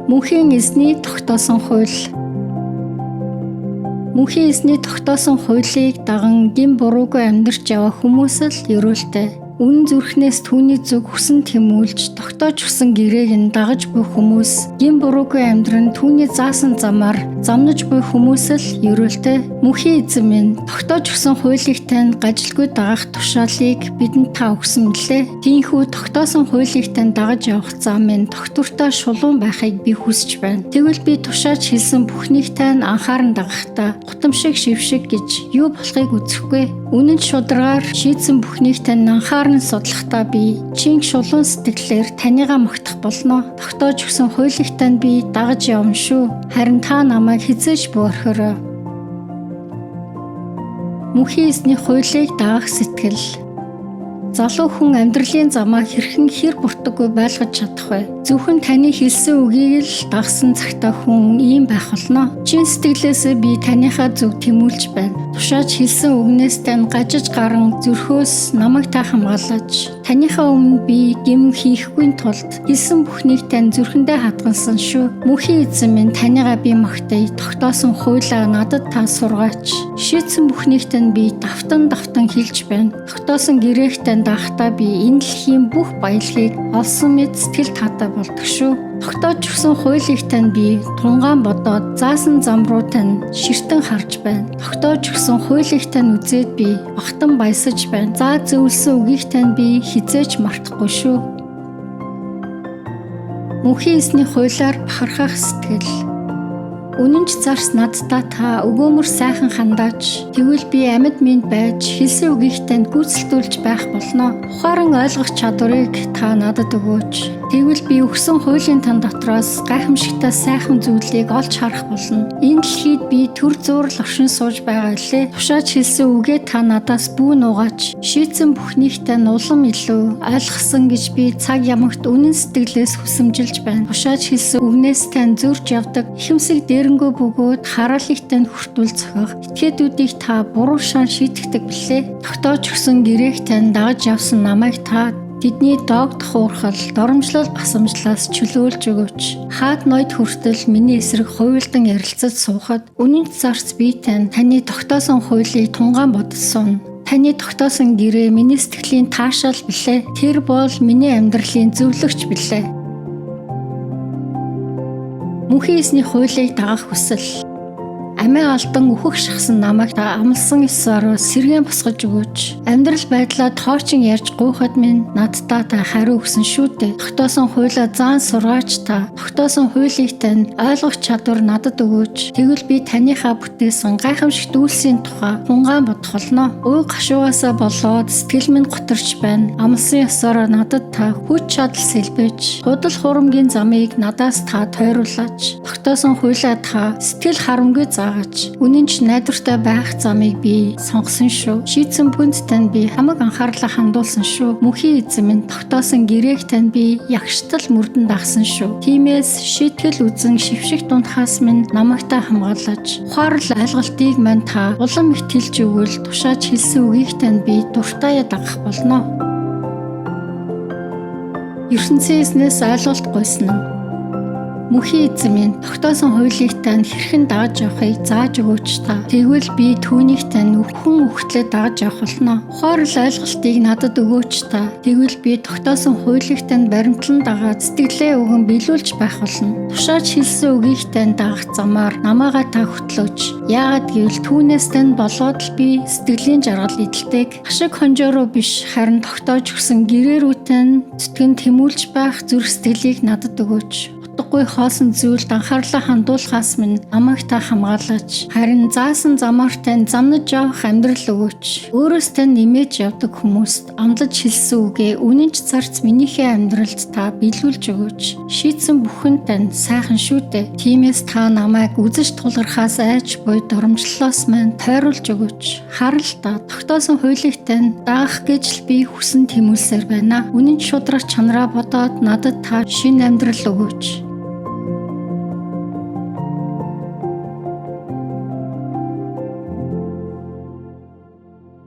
Мөнхийн эзний тогтоосон хууль. Мөнхийн эзний тогтоосон хуулийг даган гин буруугүй амьдарч яваа хүмүүс л ерөөлтэй. Үнэн зүрхнээс түүний зүг хүсэн тэмүүлж тогтоож өгсөн гэрээг нь дагаж буй хүмүүс, гин буруугүй амьдран түүний заасан замаар замнаж буй хүмүүс л ерөөлтэй. Мөнхийн эзэн минь тогтоож өгсөн хуулийг тань гажилгүй дагах тушаалыг бидэнд та өгсөн мөлий. Тийхүү тогтоосон хуулийг тань дагаж явах зам минь тогтвортой шулуун байхыг би хүсэж байна. Тэгвэл би тушааж хэлсэн бүхнийг тань анхааран дагахдаа гутамшиг шившиг гэж юу болохыг үзэхгүй. Үнэн шударгаар шийдсэн бүхнийг тань анхааран судлахдаа би чинг шулуун сэтгэлээр танийгаа магтах болно. Тогтоож өгсөн хуулийг тань би дагаж явна шүү. Харин та намайг хизээж буурхорой. Мөнхийн эзний хуулийг дагах сэтгэл. Залуу хүн амьдралын замаа хэрхэн хэр буртаггүй байлгаж чадах вэ? Зөвхөн таны хэлсэн үгийг л дагсан цагтаа хүн ийм байх болно. Чин сэтгэлээсээ би таныхаа зөв тэмүүлж байна. Тушааж хэлсэн үгнээс тань гажиж гарan зүрхөөс намайг та хамгаалаач. Таныхаа өмнө би гэм хийхгүй тулд хэлсэн бүхнийг тань зүрхэндээ хадгалсан шүү. Мөнхийн эзэн минь танийгаа би магтая. Тогтоосон хуулиа надад та сургаач. Шийдсэн бүхнийг тань би давтан хэлж байна. Тогтоосон гэрээх тань дахтаа би энэ дэлхийн бүх баялагийг олсон мэд сэтгэл таатай болдог шүү. Тогтоож өгсөн хуулийг тань би тунгаан бодоод заасан зам руу тань ширтэн харж байна. Тогтоож өгсөн хуулийг тань үзээд би багтан баясаж байна. За зөвлөсөн үгийг тань би хизээж мартахгүй шүү. Мөнхийн эзний хуулиар бахархах сэтгэл. Үнэн ч зарс надтай та өгөөмөр сайхан хандаач. Тэгвэл би амьд минь байж хэлсэн үгийг танд гүйцэлдүүлж байх болно. Ухаан ойлгох чадварыг та надад өгөөч. Тэгвэл би өгсөн хуулийн тань дотроос гайхамшигтай сайхан зүйлийг олж харах болно. Энэ дэлхийд би төр зуурл оршин сууж байгаа лээ. Тушааж хэлсэн үгээ та надаас бүү нугаач. Шийдсэн бүхнийг тань улам илүү ойлгосон гэж би цаг ямагт үнэн сэтгэлээс хүсэмжилж байна. Тушааж хэлсэн үгнээс тань зөрж явдаг ихэмсэг дээрэнгөө бөгөөд хараалыг тань хүртүүл зохиох этгээдүүдийг та буруу шан шийтгэдэг билээ. Тогтоож өгсөн гэрээх тань дагаж явсан намайг та тэдний доогдох уурхал, доромжлол басамжлаас чөлөөлж өгөөч. Хаад ноёд хүртэл миний эсрэг хуйлдан ярилцаж суухад үнэн зарц би тань таны тогтоосон хуулийг тунгаан бодсон. Таны тогтоосон гэрээ миний сэтгэлийн таашаал билээ. Тэр бол миний амьдралын зөвлөгч билээ. Мөнхийн эзний хуулийг дагах хүсэл. Амиа алдан үхэх шахсан намайг та амлсан ёсоор сэргэн босгож өгөөч. Амьдрал байдлаа тоочин ярьж гуйхад минь надтай та хариу өгсөн шүү дээ. Тогтоосон хуулиа заан сургаач та. Тогтоосон хуулийг тань ойлгох чадвар надад өгөөч. Тэгвэл би таныхаа бүтээсэн гайхамшигт үйлсийн тухай хунгаан бодох болно. Уй гашуугаасаа болоод сэтгэл минь готарч байна. Амлсан ёсоор надад та хүч чадал сэлбэж, худал хурамгийн замыг надаас та тойруулаач. Тогтоосон хуулиа та сэтгэл харамгүй үнэн ч найдвартай байх замыг би сонгосон шүү. Шийдсэн бүнд тань би хамаг анхаарлаа хандуулсан шүү. Мөнхийн эзэн минь тогтоосон гэрээх тань би ягштал мөрдөн дагсан шүү. Тиймээс шийтгэл үзэн шившиг дунтахаас минь намайг та хамгаалаач. Ухаарл ойлголтыг мань та улам ихтэлж өгвөл тушааж хэлсэн үгийг тань би дуртаяа дагах болно. ертөнцийн эзнээс ойлголт гуйсан. Мөнхийн эзэн минь тогтоосон хуулийг тань хэрхэн дагаж явахыг зааж өгөөч та. Тэгвэл би түүнийг тань өвхөн үхтлээ дагаж явах болно. Ухаарл ойлголтыг надад өгөөч та. Тэгвэл би тогтоосон хуулийг тань баримтлан дагаад сэтгэлээ өгөн биелүүлж байх болно. Тушааж хэлсэн үгийг тань дагах замаар намайгаа та хөтлөөч. Яагаад гэвэл түүнээс тань болоод л би сэтгэлийн жаргал эдэлдэг. Ашиг хонжоороо биш харин тогтоож өгсөн гэрээрүү тань зүтгэн тэмүүлж байх зүрх сэтгэлийг надад өгөөч. Утгагүй хоосон зүйлд анхаарлаа хандуулахаас минь намайг та хамгаалаач. Харин заасан замаар тань замнаж явах амьдрал өгөөч. Өөрөөс тань нэмэж явдаг хүмүүст амлаж хэлсэн үгээ үнэнч зарц минийхээ амьдралд та биелүүлж өгөөч. Шийдсэн бүхэн тань сайхан шүү дээ. Тиймээс та намайг үзэж тулгархаас айж буй доромжлолоос минь тойруулж өгөөч. Харал та тогтоосон хуулийг тань даах гэж л би хүсэн тэмүүлсээр байна. Үнэнч шудрах чанараа бодоод надад та шинэ амьдрал өгөөч.